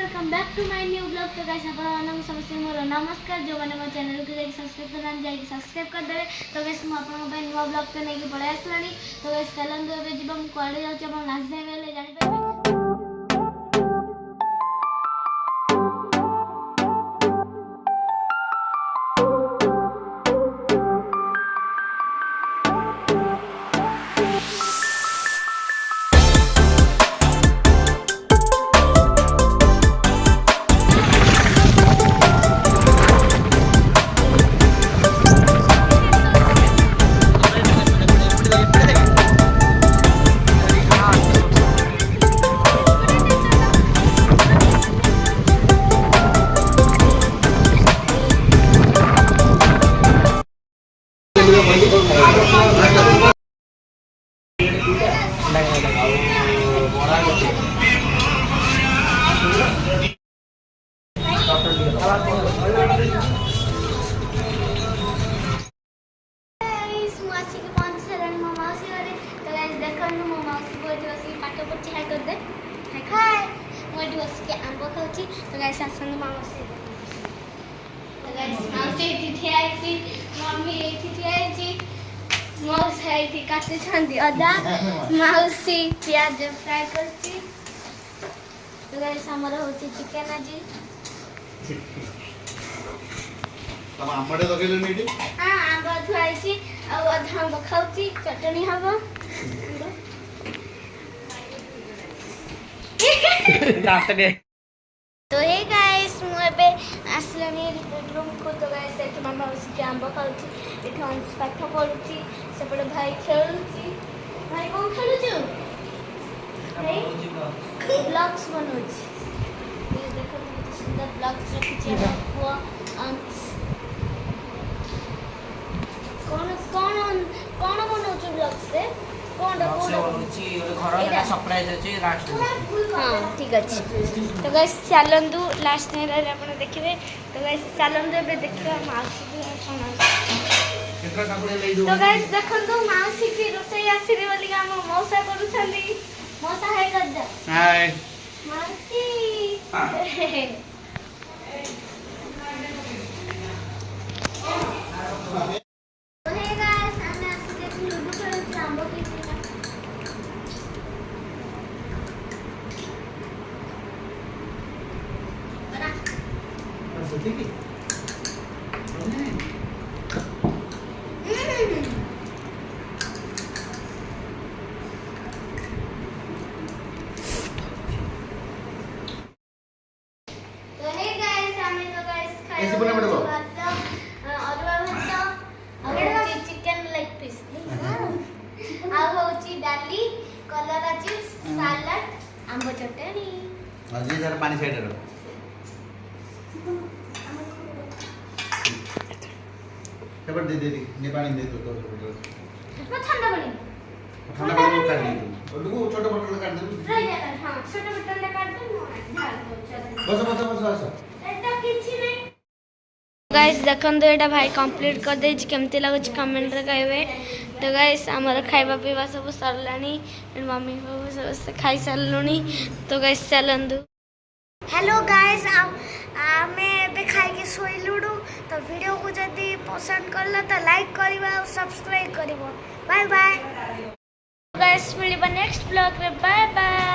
Welcome back to my new blog. तो guys आपण समस्त मोर नमस्कार जो मैंने मो चैनल को जाके सब्सक्राइब करना जाके सब्सक्राइब कर देबे। तो गाइस मु आपन पे न्यू ब्लॉग पे नहीं पळे आसलानी। तो गाइस चलन दो जीवा मु कोडे जाउ छ आपण नाच देबे जानि पाबे। अदा मौसी प्याज फ्राई करती। तो गाइस हमर होची चिकन आज तम आंबडे लगेले नीडी हां आंबा थुआइची आ अधा आंबा खाउची चटनी हबो दांत के। तो हे गाइस मुबे आसलानी बेडरूम को। तो गाइस एठी मामा होची के आंबा खाउची एठी अंश पाठ पढुची सेपटे भाई खेलुची। भाई कौन खेलुछु भाई ब्लॉग्स बनउची। ये देखो कितना सुंदर ब्लॉग्स रखिछि बुआ अंश। कौन कौन कौन बनउछु ब्लॉग्स रे कौन बनउची घर का सरप्राइज अछि लास्ट। हां ठीक अछि। तो गाइस चलंदु लास्ट ने रे आपण देखिबे। तो गाइस चलंदु एबे देखिबा माउसी कोन तो गाइस देखंदु माउसी की रोसई आसीरे बोली हम मौसा करूछंदी। मौसा हाय कर दे। हाय माउसी हां तो हे गाइस हमने आसीरे लूडो खेल आंबो की बना ठीक है। ऐसे बना पड़ेगा और भात चिकन लेग पीस आ होची डाली कलरा चिप्स सलाड आंबो चटनी आज ये जरा पानी साइड रो तब दे ने पानी दे दो तो ठंडा पानी काट दे और देखो छोटा बोतल काट दे। हां छोटा बोतल काट दे बस एटा किछि नहीं। गाइस देखन तो एटा भाई कंप्लीट कर दे केमती लागो कमेंट रे कहबे। तो गाइस हमर खाइबा पीबा सब सरलानी मम्मी बाबू सब खाइ सरलुनी। तो गाइस चलंदु हेलो गाइस मैं बे खाइ के सोइलुडू। तो वीडियो को जदी पसंद करला तो लाइक करिबा और सब्सक्राइब करिबो। बाय बाय गाइस मिलिबा नेक्स्ट ब्लॉग रे बाय बाय।